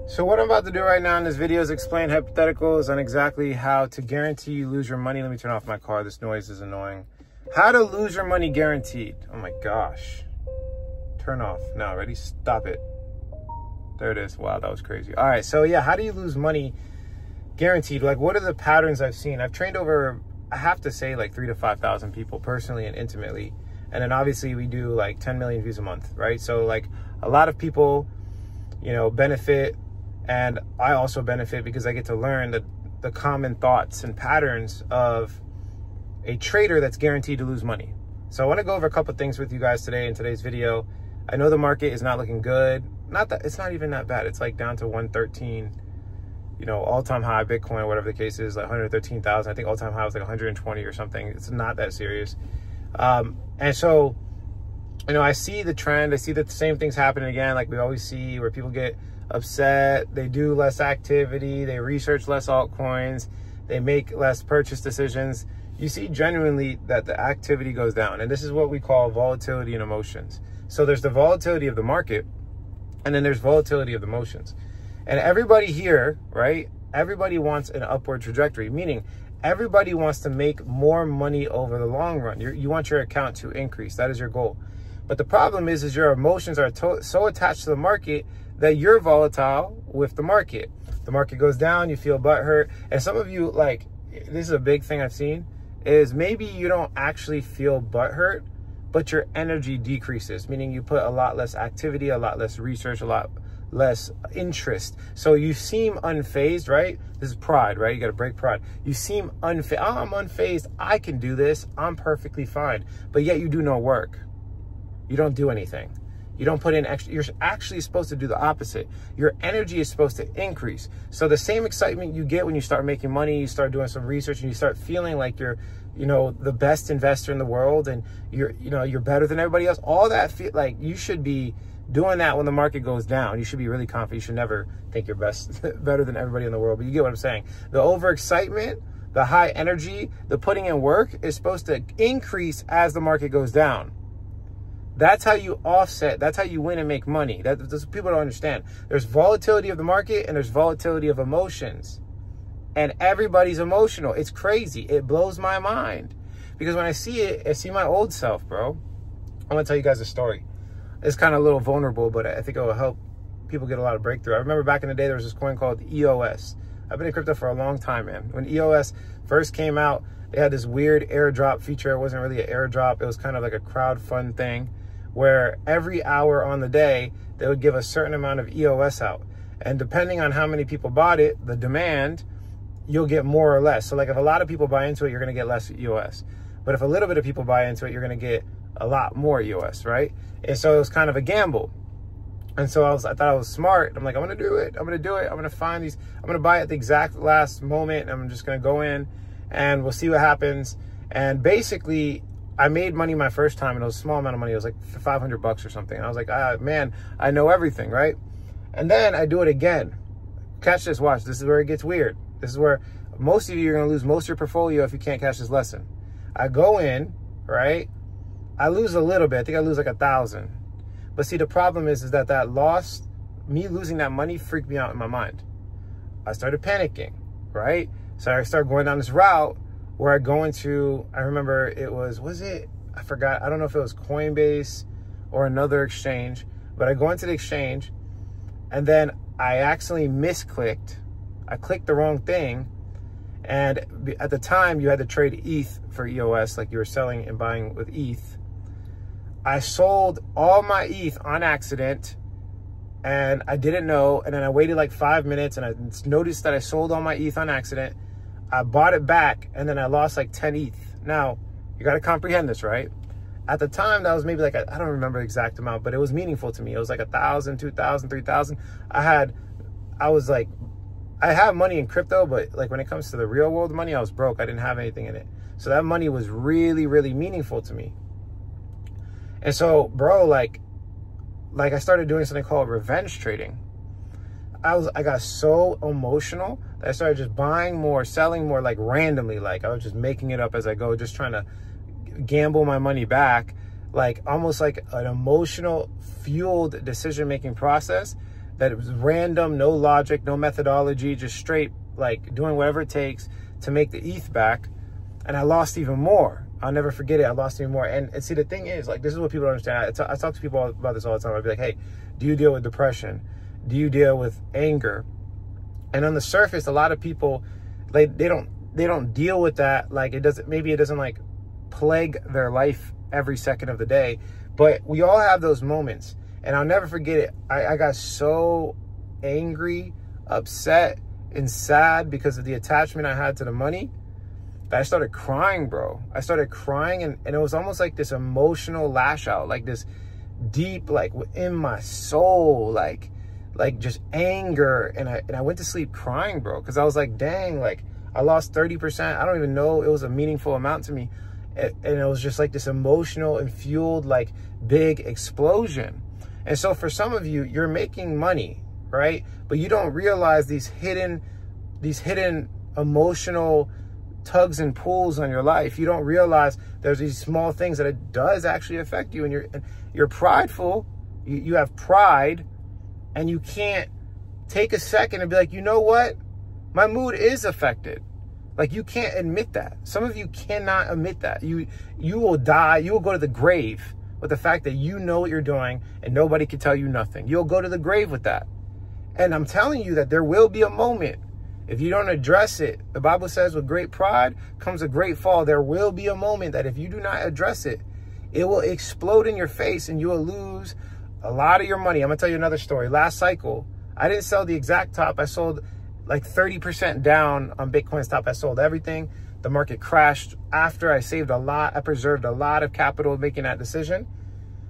So what I'm about to do right now in this video is explain hypotheticals on exactly how to guarantee you lose your money. Let me turn off my car. This noise is annoying. How to lose your money guaranteed. Oh my gosh. Turn off. Now, ready? Stop it. There it is. Wow, that was crazy. All right, so yeah, how do you lose money guaranteed? Like, what are the patterns I've seen? I've trained over, I have to say, like 3,000 to 5,000 people personally and intimately. And then obviously we do like 10 million views a month, right? So like a lot of people, you know, benefit. And I also benefit because I get to learn the common thoughts and patterns of a trader that's guaranteed to lose money. So I want to go over a couple of things with you guys today in today's video. I know the market is not looking good. Not that it's not even that bad. It's like down to 113, you know, all-time high Bitcoin, whatever the case is, like 113,000. I think all-time high was like 120 or something. It's not that serious. And so, you know, I see the trend. I see that the same thing's happening again, like we always see, where people get upset, they do less activity, they research less altcoins, they make less purchase decisions. You see genuinely that the activity goes down, and this is what we call volatility in emotions. So there's the volatility of the market, and then there's volatility of the emotions. And everybody here, right, everybody wants an upward trajectory, meaning everybody wants to make more money over the long run. You want your account to increase. That is your goal. But the problem is your emotions are so attached to the market that you're volatile with the market. The market goes down, you feel butthurt. And some of you, like, this is a big thing I've seen, is maybe you don't actually feel butthurt, but your energy decreases, meaning you put a lot less activity, a lot less research, a lot less interest. So you seem unfazed, right? This is pride, right? You got to break pride. You seem unfazed. Oh, I'm unfazed. I can do this. I'm perfectly fine. But yet you do no work. You don't do anything. You don't put in extra. You're actually supposed to do the opposite. Your energy is supposed to increase. So the same excitement you get when you start making money, you start doing some research, and you start feeling like you're, you know, the best investor in the world, and you're better than everybody else. All that like you should be doing that when the market goes down. You should be really confident. You should never think you're better than everybody in the world. But you get what I'm saying. The overexcitement, the high energy, the putting in work is supposed to increase as the market goes down. That's how you offset. That's how you win and make money. That's what people don't understand. There's volatility of the market and there's volatility of emotions. And everybody's emotional. It's crazy. It blows my mind. Because when I see it, I see my old self, bro. I'm going to tell you guys a story. It's kind of a little vulnerable, but I think it will help people get a lot of breakthrough. I remember back in the day, there was this coin called EOS. I've been in crypto for a long time, man. When EOS first came out, they had this weird airdrop feature. It wasn't really an airdrop. It was kind of like a crowdfund thing, where every hour on the day, they would give a certain amount of EOS out. And depending on how many people bought it, the demand, you'll get more or less. So like if a lot of people buy into it, you're gonna get less EOS. But if a little bit of people buy into it, you're gonna get a lot more EOS, right? And so it was kind of a gamble. And so I thought I was smart. I'm like, I'm gonna do it. I'm gonna do it. I'm gonna find these. I'm gonna buy it at the exact last moment. I'm just gonna go in and we'll see what happens. And basically, I made money my first time, and it was a small amount of money. It was like $500 or something. And I was like, man, I know everything, right? And then I do it again. Catch this, watch. This is where it gets weird. This is where most of you are going to lose most of your portfolio if you can't catch this lesson. I go in, right? I lose a little bit. I think I lose like 1,000. But see, the problem is that loss, me losing that money freaked me out in my mind. I started panicking, right? So I started going down this route where I go into, I remember it was it? I forgot. I don't know if it was Coinbase or another exchange, but I go into the exchange and then I accidentally misclicked. I clicked the wrong thing. And at the time you had to trade ETH for EOS, like you were selling and buying with ETH. I sold all my ETH on accident and I didn't know. And then I waited like 5 minutes and I noticed that I sold all my ETH on accident. I bought it back and then I lost like 10 ETH. Now, you got to comprehend this, right? At the time, that was maybe like, I don't remember the exact amount, but it was meaningful to me. It was like 1,000, 2,000, 3,000. I have money in crypto, but like when it comes to the real world money, I was broke. I didn't have anything in it. So that money was really, really meaningful to me. And so, bro, like I started doing something called revenge trading. I got so emotional that I started just buying more, selling more, like randomly. Like I was just making it up as I go, just trying to gamble my money back, like almost like an emotional fueled decision-making process that it was random, no logic, no methodology, just straight like doing whatever it takes to make the ETH back. And I lost even more. I'll never forget it. I lost even more. And see, the thing is, like, this is what people don't understand. I talk to people about this all the time. I'll be like, hey, do you deal with depression? Do you deal with anger? And on the surface, a lot of people, like, they don't deal with that. Like, maybe it doesn't like plague their life every second of the day, but we all have those moments. And I'll never forget it. I got so angry, upset, and sad because of the attachment I had to the money that I started crying, bro. I started crying, and it was almost like this emotional lash out, like this deep, like in my soul, like just anger. And I went to sleep crying, bro, because I was like, dang, like I lost 30%. I don't even know it was a meaningful amount to me. And it was just like this emotional and fueled, like, big explosion. And so for some of you, you're making money, right? But you don't realize these hidden emotional tugs and pulls on your life. You don't realize there's these small things that it does actually affect you. And you're prideful. You have pride, and you can't take a second and be like, you know what? My mood is affected. Like, you can't admit that. Some of you cannot admit that. You will die. You will go to the grave with the fact that you know what you're doing and nobody can tell you nothing. You'll go to the grave with that. And I'm telling you that there will be a moment, if you don't address it, the Bible says with great pride comes a great fall. There will be a moment that if you do not address it, it will explode in your face and you will lose a lot of your money. I'm gonna tell you another story. Last cycle, I didn't sell the exact top. I sold like 30% down on Bitcoin's top. I sold everything. The market crashed after I saved a lot. I preserved a lot of capital making that decision.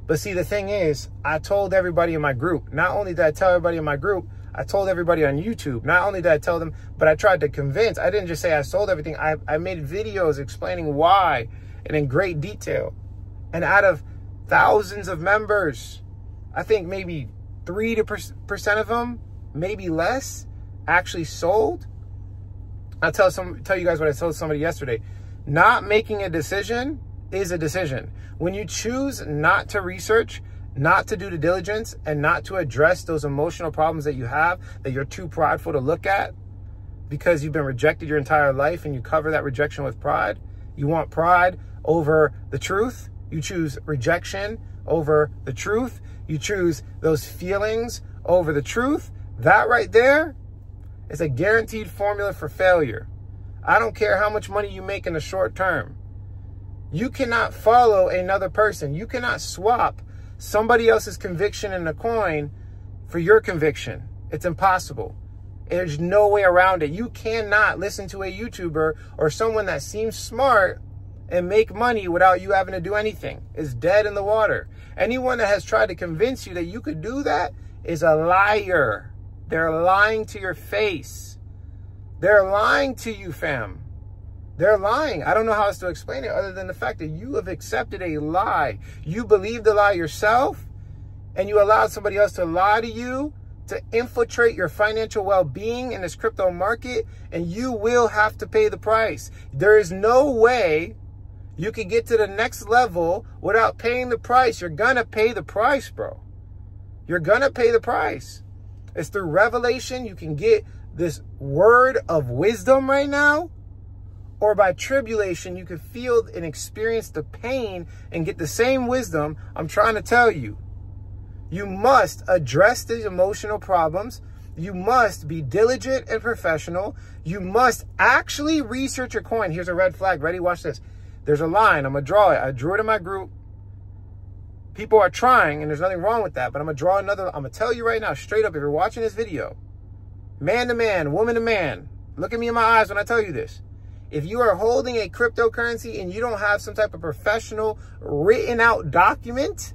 But see, the thing is, I told everybody in my group. Not only did I tell everybody in my group, I told everybody on YouTube. Not only did I tell them, but I tried to convince. I didn't just say I sold everything. I made videos explaining why and in great detail. And out of thousands of members, I think maybe 3% of them, maybe less, actually sold. I'll tell you guys what I told somebody yesterday. Not making a decision is a decision. When you choose not to research, not to do the diligence, and not to address those emotional problems that you have, that you're too prideful to look at because you've been rejected your entire life, and you cover that rejection with pride. You want pride over the truth. You choose rejection over the truth. You choose those feelings over the truth. That right there is a guaranteed formula for failure. I don't care how much money you make in the short term. You cannot follow another person. You cannot swap somebody else's conviction in a coin for your conviction. It's impossible. There's no way around it. You cannot listen to a YouTuber or someone that seems smart and make money without you having to do anything. It's dead in the water. Anyone that has tried to convince you that you could do that is a liar. They're lying to your face. They're lying to you, fam. They're lying. I don't know how else to explain it other than the fact that you have accepted a lie. You believed the lie yourself, and you allowed somebody else to lie to you to infiltrate your financial well-being in this crypto market, and you will have to pay the price. There is no way you can get to the next level without paying the price. You're gonna pay the price, bro. You're gonna pay the price. It's through revelation you can get this word of wisdom right now, or by tribulation you can feel and experience the pain and get the same wisdom I'm trying to tell you. You must address these emotional problems. You must be diligent and professional. You must actually research your coin. Here's a red flag. Ready? Watch this. There's a line. I'm going to draw it. I drew it in my group. People are trying, and there's nothing wrong with that, but I'm going to draw another. I'm going to tell you right now, straight up, if you're watching this video, man to man, woman to man, look at me in my eyes when I tell you this. If you are holding a cryptocurrency and you don't have some type of professional written out document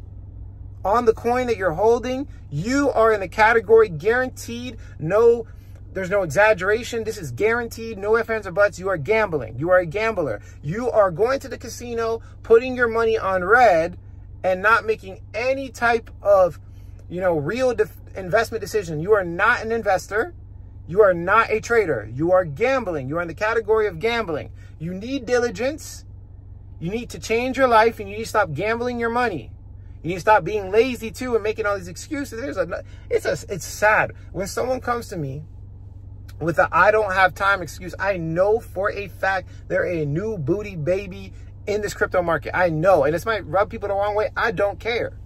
on the coin that you're holding, you are in the category guaranteed. No, there's no exaggeration. This is guaranteed. No ifs, ands, or buts. You are gambling. You are a gambler. You are going to the casino, putting your money on red, and not making any type of, real investment decision. You are not an investor. You are not a trader. You are gambling. You are in the category of gambling. You need diligence. You need to change your life, and you need to stop gambling your money. You need to stop being lazy too and making all these excuses. It's sad when someone comes to me with a "I don't have time" excuse. I know for a fact they're a new booty baby in this crypto market. I know, and this might rub people the wrong way. I don't care.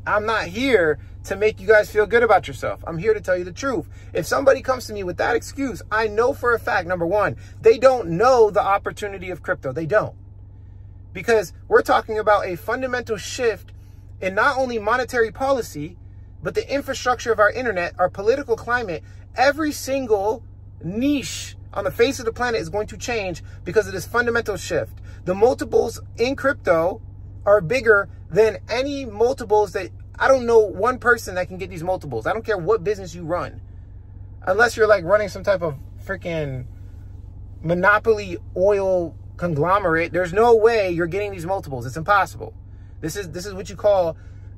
I'm not here to make you guys feel good about yourself. I'm here to tell you the truth. If somebody comes to me with that excuse, I know for a fact, number one, they don't know the opportunity of crypto. They don't. Because we're talking about a fundamental shift in not only monetary policy, but the infrastructure of our internet, our political climate. Every single niche on the face of the planet is going to change because of this fundamental shift. The multiples in crypto are bigger than any multiples that, I don't know one person that can get these multiples. I don't care what business you run. Unless you're like running some type of freaking monopoly oil conglomerate, there's no way you're getting these multiples. It's impossible. This is what you call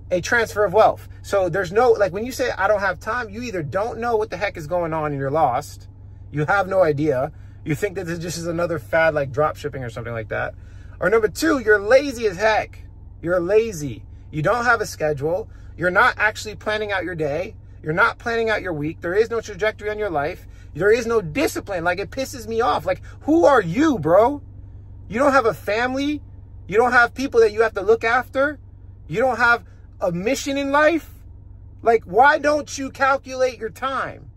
a transfer of wealth. So there's no, like when you say I don't have time, you either don't know what the heck is going on and you're lost. You have no idea. You think that this just is another fad like drop shipping or something like that. Or number two, you're lazy as heck. You're lazy. You don't have a schedule. You're not actually planning out your day. You're not planning out your week. There is no trajectory on your life. There is no discipline. Like, it pisses me off. Like, who are you, bro? You don't have a family. You don't have people that you have to look after. You don't have a mission in life. Like, why don't you calculate your time?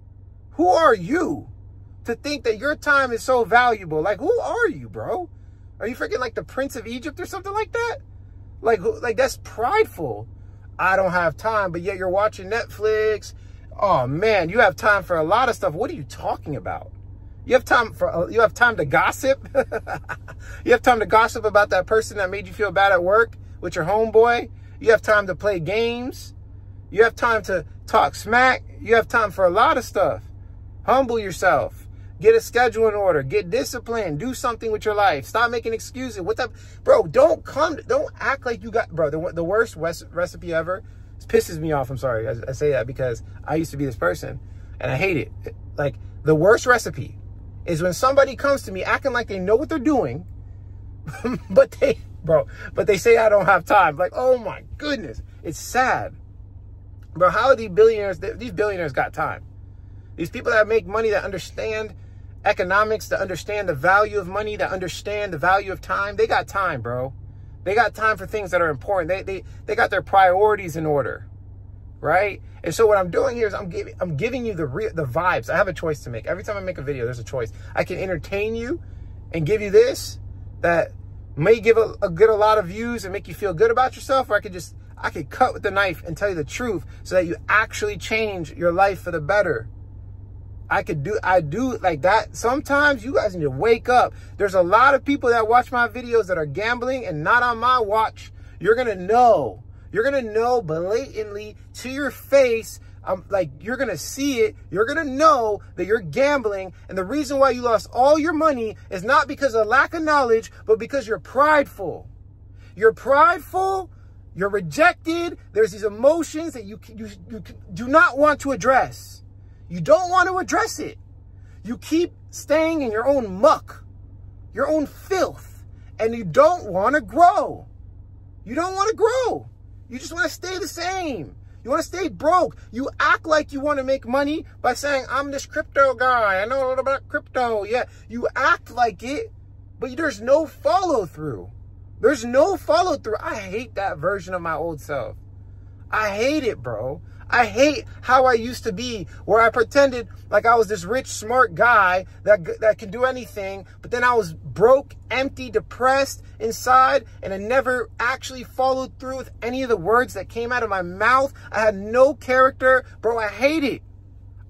Who are you to think that your time is so valuable? Like, who are you, bro? Are you freaking like the Prince of Egypt or something like that? Like that's prideful. I don't have time, but yet you're watching Netflix. Oh man, you have time for a lot of stuff. What are you talking about? You have time to gossip. You have time to gossip about that person that made you feel bad at work with your homeboy. You have time to play games. You have time to talk smack. You have time for a lot of stuff. Humble yourself. Get a schedule in order. Get disciplined. Do something with your life. Stop making excuses. What's up? Bro, don't act like you got, bro, the worst recipe ever. This pisses me off. I'm sorry. I say that because I used to be this person and I hate it. Like, the worst recipe is when somebody comes to me acting like they know what they're doing, but they say I don't have time. Like, oh my goodness. It's sad. Bro, how are these billionaires got time? These people that make money, that understand economics, that understand the value of money, that understand the value of time, they got time, bro. They got time for things that are important. They got their priorities in order, right? And so what I'm doing here is I'm giving you the vibes. I have a choice to make. Every time I make a video, there's a choice. I can entertain you and give you this that may get a lot of views and make you feel good about yourself, or I could cut with the knife and tell you the truth so that you actually change your life for the better. I do like that. Sometimes you guys need to wake up. There's a lot of people that watch my videos that are gambling and not on my watch. You're going to know. You're going to know blatantly to your face. Like, you're going to see it. You're going to know that you're gambling. And the reason why you lost all your money is not because of lack of knowledge, but because you're prideful. You're prideful. You're rejected. There's these emotions that you do not want to address. You don't want to address it. You keep staying in your own muck, your own filth, and you don't want to grow. You don't want to grow. You just want to stay the same. You want to stay broke. You act like you want to make money by saying, I'm this crypto guy. I know a little about crypto. Yeah, you act like it, but there's no follow through. There's no follow through. I hate that version of my old self. I hate it, bro. I hate how I used to be, where I pretended like I was this rich, smart guy that can do anything, but then I was broke, empty, depressed inside, and I never actually followed through with any of the words that came out of my mouth. I had no character. Bro, I hate it.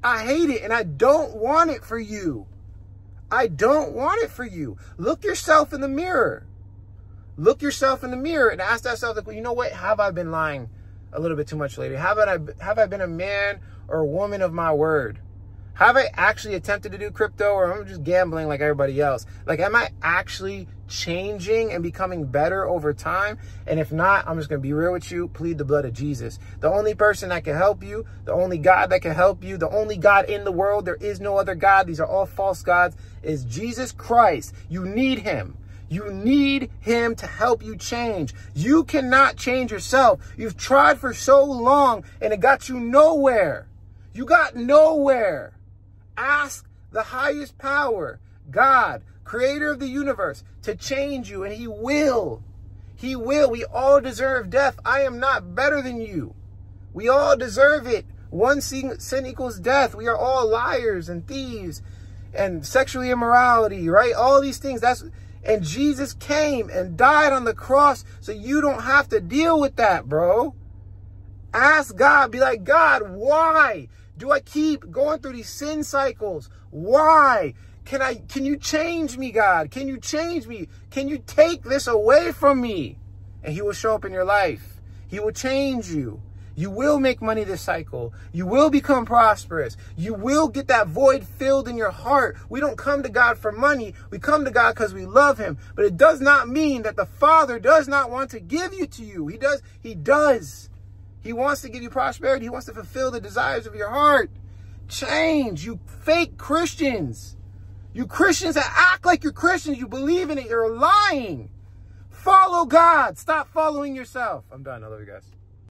I hate it, and I don't want it for you. I don't want it for you. Look yourself in the mirror. Look yourself in the mirror and ask yourself, like, well, you know what? Have I been lying a little bit too much lately? Have I been a man or a woman of my word? Have I actually attempted to do crypto, or am I just gambling like everybody else? Like, am I actually changing and becoming better over time? And if not, I'm just going to be real with you. Plead the blood of Jesus. The only person that can help you, the only God that can help you, the only God in the world, there is no other God. These are all false gods, is Jesus Christ. You need him. You need him to help you change. You cannot change yourself. You've tried for so long and it got you nowhere. You got nowhere. Ask the highest power, God, creator of the universe, to change you, and he will. He will. We all deserve death. I am not better than you. We all deserve it. One sin equals death. We are all liars and thieves and sexually immorality, right? All these things. And Jesus came and died on the cross so you don't have to deal with that, bro. Ask God. Be like, God, why do I keep going through these sin cycles? Why? Can you change me, God? Can you change me? Can you take this away from me? And he will show up in your life. He will change you. You will make money this cycle. You will become prosperous. You will get that void filled in your heart. We don't come to God for money. We come to God because we love him. But it does not mean that the Father does not want to give you to you. He does. He does. He wants to give you prosperity. He wants to fulfill the desires of your heart. Change. You fake Christians. You Christians that act like you're Christians. You believe in it. You're lying. Follow God. Stop following yourself. I'm done. I love you guys.